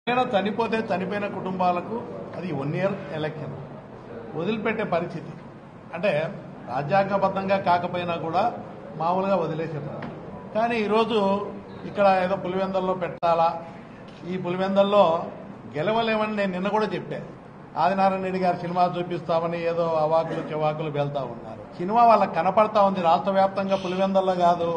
చనిపోతే చనిపోయిన కుటుంబాలకు అది 1 ఇయర్ ఎలక్షన్ వదిలిపెట్టే పరిస్థితి. అంటే రాజ్యాంగబద్ధంగా కాకపోయినా కూడా మామూలుగా వదిలేసేవారు. కానీ ఈరోజు ఇక్కడ ఏదో పులివెందల్లో పెట్టాలా, ఈ పులివెందల్లో గెలవలేమని నేను నిన్న కూడా చెప్పాను. ఆదినారాయణ రెడ్డి గారు సినిమా చూపిస్తామని ఏదో అవాకులు చెవాకులు వెళ్తా ఉన్నారు. సినిమా వాళ్ళకి కనపడతా ఉంది. రాష్ట్ర వ్యాప్తంగా పులివెందల్లో కాదు,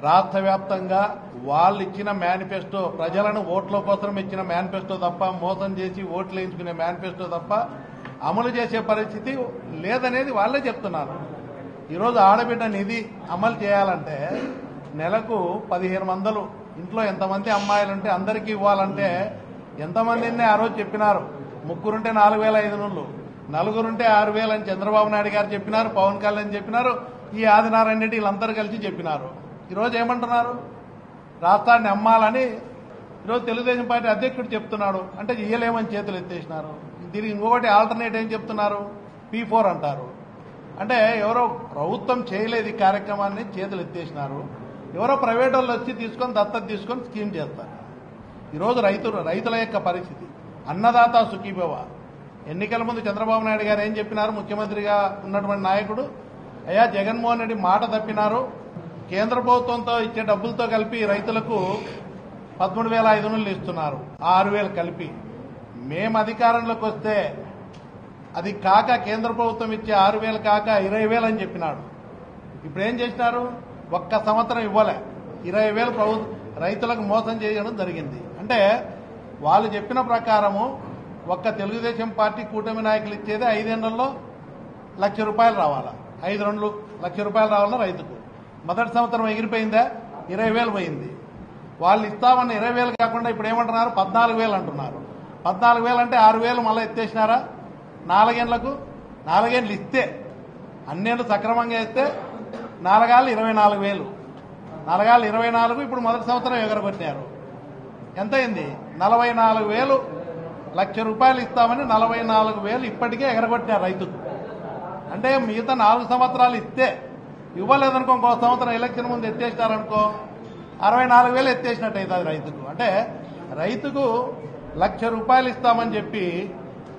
రాష్ట్ర వ్యాప్తంగా వాళ్ళు ఇచ్చిన మేనిఫెస్టో, ప్రజలను ఓట్ల కోసం ఇచ్చిన మేనిఫెస్టో తప్ప, మోసం చేసి ఓట్లు వేయించుకునే మేనిఫెస్టో తప్ప అమలు చేసే పరిస్థితి లేదనేది వాళ్ళే చెప్తున్నారు. ఈరోజు ఆడబిడ్డ నిధి అమలు చేయాలంటే నెలకు 1500 ఇంట్లో ఎంతమంది అమ్మాయిలుంటే అందరికీ ఇవ్వాలంటే ఎంతమందిని ఆ రోజు చెప్పినారు. ముగ్గురుంటే 4500, నలుగురుంటే 6000 అని చంద్రబాబు నాయుడు గారు చెప్పినారు, పవన్ కళ్యాణ్ చెప్పినారు, ఈ ఆదినారాయణ రెడ్డి వీళ్ళందరూ కలిసి చెప్పినారు. ఈరోజు ఏమంటున్నారు? రాష్ట్రాన్ని అమ్మాలని ఈరోజు తెలుగుదేశం పార్టీ అధ్యక్షుడు చెప్తున్నాడు. అంటే ఇయ్యలేమని చేతులు ఎత్తేసినారు. దీనికి ఇంకొకటి ఆల్టర్నేట్ ఏం చెప్తున్నారు? P4 అంటారు. అంటే ఎవరో ప్రభుత్వం చేయలేదు ఈ కార్యక్రమాన్ని, చేతులు ఎత్తేసినారు. ఎవరో ప్రైవేట్ వాళ్ళు వచ్చి తీసుకొని దత్తత తీసుకొని స్కీమ్ చేస్తారు. ఈరోజు రైతుల యొక్క పరిస్థితి, అన్నదాత సుఖీభవ. ఎన్నికల ముందు చంద్రబాబు నాయుడు గారు ఏం చెప్పినారు? ముఖ్యమంత్రిగా ఉన్నటువంటి నాయకుడు, అయ్యా జగన్మోహన్ రెడ్డి మాట తప్పినారు, కేంద్ర ప్రభుత్వంతో ఇచ్చే డబ్బులతో కలిపి రైతులకు 13,500 ఇస్తున్నారు, 6,000 కలిపి. మేము అధికారంలోకి వస్తే అది కాక కేంద్ర ప్రభుత్వం ఇచ్చే 6,000 కాక 20,000 అని చెప్పినాడు. ఇప్పుడు ఏం చేసినారు? ఒక్క సంవత్సరం ఇవ్వలే, 20,000 రైతులకు మోసం చేయడం జరిగింది. అంటే వాళ్ళు చెప్పిన ప్రకారము ఒక్క తెలుగుదేశం పార్టీ కూటమి నాయకులు ఇచ్చేది 5 ఏళ్లలో ₹1,00,000 రావాలా, 5 లక్షల రూపాయలు రావాలా రైతుకు. మొదటి సంవత్సరం ఎగిరిపోయిందా? 20,000 పోయింది. వాళ్ళు ఇస్తామన్న 20,000 కాకుండా ఇప్పుడు ఏమంటున్నారు? 14,000 అంటున్నారు. 14,000 అంటే 6,000 మళ్ళీ ఎత్తేసినారా? 4 ఏళ్లకు 4 ఏళ్ళు ఇస్తే, అన్నేళ్ళు సక్రమంగా ఇస్తే 4 ఏళ్ళు 24,000, 4 ఏళ్ళు 24. ఇప్పుడు మొదటి సంవత్సరం ఎగరగొట్టినారు. ఎంత అయింది? 44,000. ₹1,00,000 ఇస్తామని 44,000 ఇప్పటికే ఎగరగొట్టినారు రైతుకు. అంటే మిగతా 4 సంవత్సరాలు ఇస్తే, ఇవ్వలేదనుకో ఇంకో సంవత్సరం ఎలక్షన్ ముందు ఎత్తేసినారనుకో 64,000 ఎత్తేసినట్టు అవుతుంది రైతుకు. అంటే రైతుకు ₹1,00,000 ఇస్తామని చెప్పి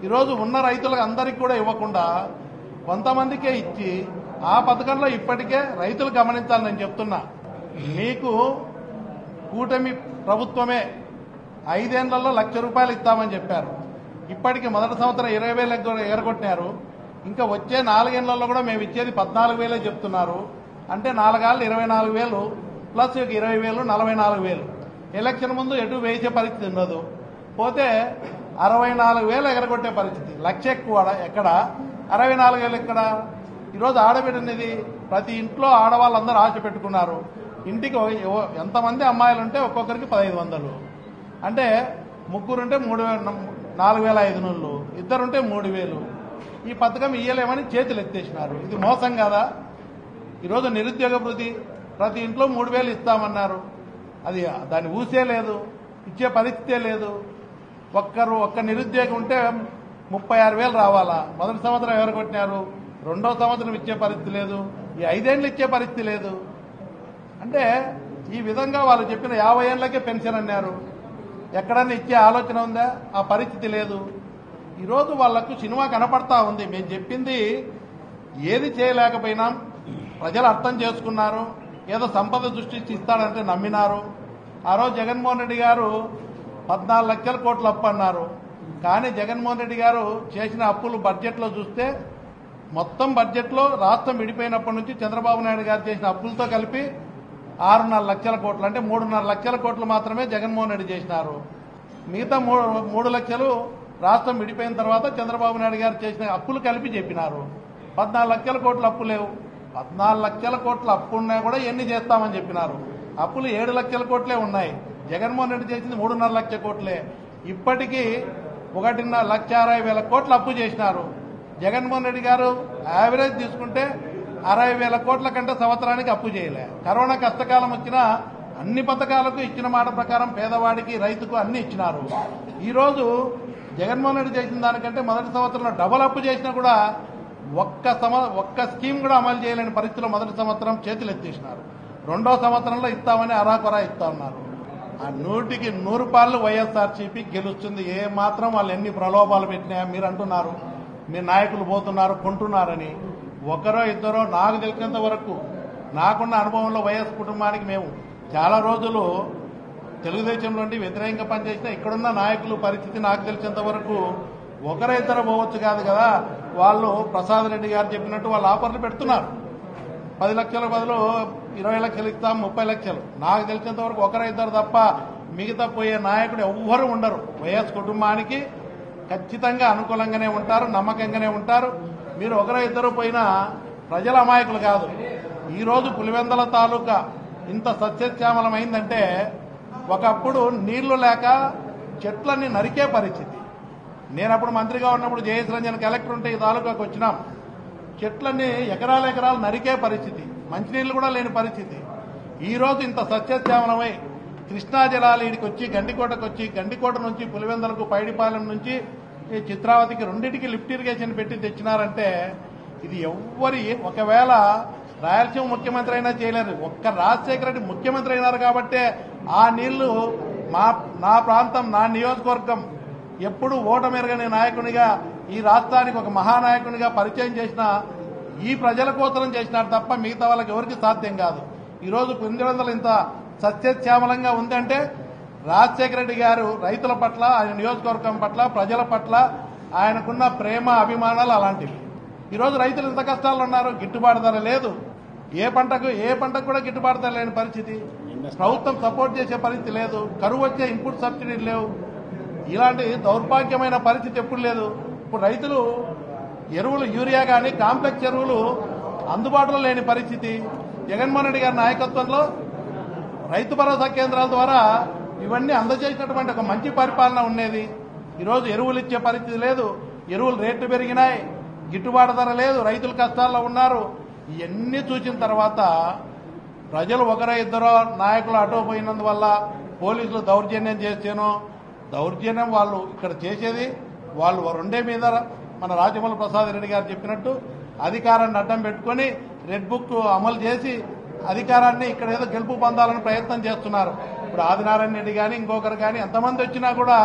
ఈరోజు ఉన్న రైతులకు అందరికీ కూడా ఇవ్వకుండా కొంతమందికే ఇచ్చి ఆ పథకంలో ఇప్పటికే రైతులు గమనించాలని నేను చెప్తున్నా. మీకు కూటమి ప్రభుత్వమే 5 ఏళ్లలో ₹1,00,000 ఇస్తామని చెప్పారు. ఇప్పటికి మొదటి సంవత్సరం 20,000 ఎగరగొట్టినారు. ఇంకా వచ్చే 4 ఏళ్లలో కూడా మేము ఇచ్చేది 14,000 చెప్తున్నారు. అంటే 4 ఏళ్ళు 24,000 ప్లస్ 20,000 44,000. ఎలక్షన్ ముందు ఎటు వేసే పరిస్థితి ఉండదు. పోతే 64,000 ఎగరగొట్టే పరిస్థితి. 1,00,000 ఎక్కువ ఎక్కడ, 64,000 ఎక్కడ? ఈరోజు ఆడబిడ్డనిది ప్రతి ఇంట్లో ఆడవాళ్ళందరూ ఆశ పెట్టుకున్నారు. ఇంటికి ఎంతమంది అమ్మాయిలు ఉంటే ఒక్కొక్కరికి 1,500. అంటే ముగ్గురుంటే 4,500, ఇద్దరుంటే 3,000. ఈ పథకం ఇయ్యలేమని చేతులు ఎత్తేసినారు. ఇది మోసం కదా? ఈరోజు నిరుద్యోగ భృతి ప్రతి ఇంట్లో 3,000 ఇస్తామన్నారు. అది దాన్ని ఊసే లేదు, ఇచ్చే పరిస్థితే లేదు. ఒక్క నిరుద్యోగం ఉంటే 36,000 రావాలా. మొదటి సంవత్సరం ఎగరగొట్టినారు. రెండో సంవత్సరం ఇచ్చే పరిస్థితి లేదు, ఈ 5 ఏళ్ళు ఇచ్చే పరిస్థితి లేదు. అంటే ఈ విధంగా వాళ్ళు చెప్పిన 50 ఏళ్లకే పెన్షన్ అన్నారు. ఎక్కడన్నా ఇచ్చే ఆలోచన ఉందా? ఆ పరిస్థితి లేదు. ఈరోజు వాళ్లకు సినిమా కనపడతా ఉంది. మేము చెప్పింది ఏది చేయలేకపోయినాం, ప్రజలు అర్థం చేసుకున్నారు. ఏదో సంపద సృష్టించి ఇస్తాడంటే నమ్మినారు. ఆ రోజు జగన్మోహన్ రెడ్డి గారు 14 లక్షల కోట్ల అప్పు అన్నారు. కానీ జగన్మోహన్ రెడ్డి గారు చేసిన అప్పులు బడ్జెట్లో చూస్తే, మొత్తం బడ్జెట్లో రాష్ట్రం విడిపోయినప్పటి నుంచి చంద్రబాబు నాయుడు గారు చేసిన అప్పులతో కలిపి 6.5 లక్షల కోట్లు, అంటే 3.5 లక్షల కోట్లు మాత్రమే జగన్మోహన్ రెడ్డి చేసినారు. మిగతా 3 లక్షలు రాష్ట్రం విడిపోయిన తర్వాత చంద్రబాబు నాయుడు గారు చేసిన అప్పులు కలిపి చెప్పినారు. 14 లక్షల కోట్ల అప్పు లేవు. 14 లక్షల కోట్ల అప్పు ఉన్నా కూడా ఎన్ని చేస్తామని చెప్పినారు. అప్పులు 7 లక్షల కోట్లే ఉన్నాయి. జగన్మోహన్ రెడ్డి చేసింది 3.5 లక్షల కోట్లే. ఇప్పటికీ 1,60,000 కోట్ల అప్పు చేసినారు. జగన్మోహన్ రెడ్డి గారు యావరేజ్ తీసుకుంటే 60,000 కోట్ల కంటే సంవత్సరానికి అప్పు చేయలే. కరోనా కష్టకాలం వచ్చినా అన్ని పథకాలకు ఇచ్చిన మాట ప్రకారం పేదవాడికి, రైతుకు అన్ని ఇచ్చినారు. ఈరోజు జగన్మోహన్ రెడ్డి చేసిన దానికంటే మొదటి సంవత్సరంలో డబల్ అప్పు చేసినా కూడా ఒక్క స్కీమ్ కూడా అమలు చేయలేని పరిస్థితిలో మొదటి సంవత్సరం చేతులు ఎత్తేసినారు. రెండో సంవత్సరంలో ఇస్తామని అరాకొరా ఇస్తా ఉన్నారు. ఆ 100కి 100 పాళ్ళు వైఎస్ఆర్సీపీ గెలుస్తుంది. ఏ మాత్రం వాళ్ళు ఎన్ని ప్రలోభాలు పెట్టినా మీరు అంటున్నారు, మీ నాయకులు పోతున్నారు కొంటున్నారని. ఒకరో ఇద్దరో నాకు తెలిసినంత వరకు నాకున్న అనుభవంలో వైఎస్ కుటుంబానికి మేము చాలా రోజులు తెలుగుదేశం నుండి వ్యతిరేకంగా పనిచేసిన ఇక్కడున్న నాయకులు పరిస్థితి నాకు తెలిసినంత వరకు ఒకరో ఇద్దరు పోవచ్చు కాదు కదా. వాళ్ళు ప్రసాద్ రెడ్డి గారు చెప్పినట్టు వాళ్ళు ఆఫర్లు పెడుతున్నారు. 10 లక్షల బదులు 20 లక్షలు ఇస్తాం, 30 లక్షలు. నాకు తెలిసినంత వరకు ఒకరో ఇద్దరు తప్ప మిగతా పోయే నాయకుడు ఎవ్వరూ ఉండరు. వైఎస్ కుటుంబానికి ఖచ్చితంగా అనుకూలంగానే ఉంటారు, నమ్మకంగానే ఉంటారు. మీరు ఒకరో ఇద్దరు పోయినా ప్రజల అమాయకులు కాదు. ఈరోజు పులివెందల తాలూకా ఇంత సస్యశ్యామలమైందంటే ఒకప్పుడు నీళ్లు లేక చెట్లన్నీ నరికే పరిస్థితి. నేను అప్పుడు మంత్రిగా ఉన్నప్పుడు జయేష్ రంజన్ కలెక్టర్ ఉంటే ఈ తాలూకాకు వచ్చినాం. చెట్లన్నీ ఎకరాల ఎకరాలు నరికే పరిస్థితి, మంచినీళ్లు కూడా లేని పరిస్థితి. ఈ రోజు ఇంత సస్యశ్యామలమై కృష్ణా జలాలు ఈడికి వచ్చి గండికోటకు వచ్చి, గండికోట నుంచి పులివెందలకు, పైడిపాలెం నుంచి చిత్రావతికి రెండింటికి లిఫ్ట్ ఇరిగేషన్ పెట్టి తెచ్చినారంటే ఇది ఎవ్వరి, ఒకవేళ రాయలసీమ ముఖ్యమంత్రి అయినా చేయలేరు, ఒక్క రాజశేఖర రెడ్డి ముఖ్యమంత్రి అయినారు కాబట్టే ఆ నీళ్లు నా ప్రాంతం, నా నియోజకవర్గం ఎప్పుడు ఓటమెరగని నాయకునిగా ఈ రాష్ట్రానికి ఒక మహానాయకునిగా పరిచయం చేసిన ఈ ప్రజల కోసరం చేసినారు తప్ప మిగతా వాళ్ళకి ఎవరికి సాధ్యం కాదు. ఈరోజు పులివెందులు ఇంత సస్యశ్యామలంగా ఉందంటే రాజశేఖర రెడ్డి గారు రైతుల పట్ల, ఆయన నియోజకవర్గం పట్ల, ప్రజల పట్ల ఆయనకున్న ప్రేమ, అభిమానాలు అలాంటివి. ఈరోజు రైతులు ఇంత కష్టాలు ఉన్నారు, గిట్టుబాటు ధర లేదు. ఏ పంటకు కూడా గిట్టుబాటు ధర లేని పరిస్థితి, ప్రభుత్వం సపోర్ట్ చేసే పరిస్థితి లేదు, కరువు వచ్చే ఇన్పుట్ సబ్సిడీలు లేవు. ఇలాంటి దౌర్భాగ్యమైన పరిస్థితి ఎప్పుడు లేదు. ఇప్పుడు రైతులు ఎరువులు, యూరియా కానీ కాంప్లెక్స్ ఎరువులు అందుబాటులో లేని పరిస్థితి. జగన్మోహన్ రెడ్డి గారి నాయకత్వంలో రైతు భరోసా కేంద్రాల ద్వారా ఇవన్నీ అందజేసినటువంటి ఒక మంచి పరిపాలన ఉండేది. ఈరోజు ఎరువులు ఇచ్చే పరిస్థితి లేదు, ఎరువులు రేట్లు పెరిగినాయి, గిట్టుబాటు ధర లేదు, రైతులు కష్టాల్లో ఉన్నారు. ఇవన్నీ చూసిన తర్వాత ప్రజలు ఒకరో ఇద్దరో నాయకులు అటో పోయినందువల్ల పోలీసులు దౌర్జన్యం చేస్తేనో, దౌర్జన్యం వాళ్ళు ఇక్కడ చేసేది వాళ్ళు రెండే మీద మన రాజమౌళి ప్రసాద్ రెడ్డి గారు చెప్పినట్టు అధికారాన్ని అడ్డం పెట్టుకుని రెడ్ బుక్ అమలు చేసి అధికారాన్ని ఇక్కడ ఏదో గెలుపు పొందాలని ప్రయత్నం చేస్తున్నారు. ఇప్పుడు ఆదినారాయణ రెడ్డి కానీ ఇంకొకరు కానీ ఎంతమంది వచ్చినా కూడా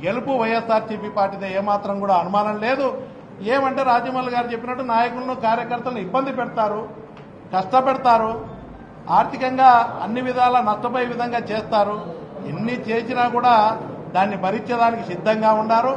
గెలుపు వైఎస్ఆర్సీపీ పార్టీదే, ఏమాత్రం కూడా అనుమానం లేదు. ఏమంటే రాజమౌళి గారు చెప్పినట్టు నాయకులను, కార్యకర్తలను ఇబ్బంది పెడతారు, కష్టపెడతారు, ఆర్థికంగా అన్ని విధాలా నష్టపోయే విధంగా చేస్తారు. ఎన్ని చేసినా కూడా దాన్ని భరించేదానికి సిద్ధంగా ఉన్నారు.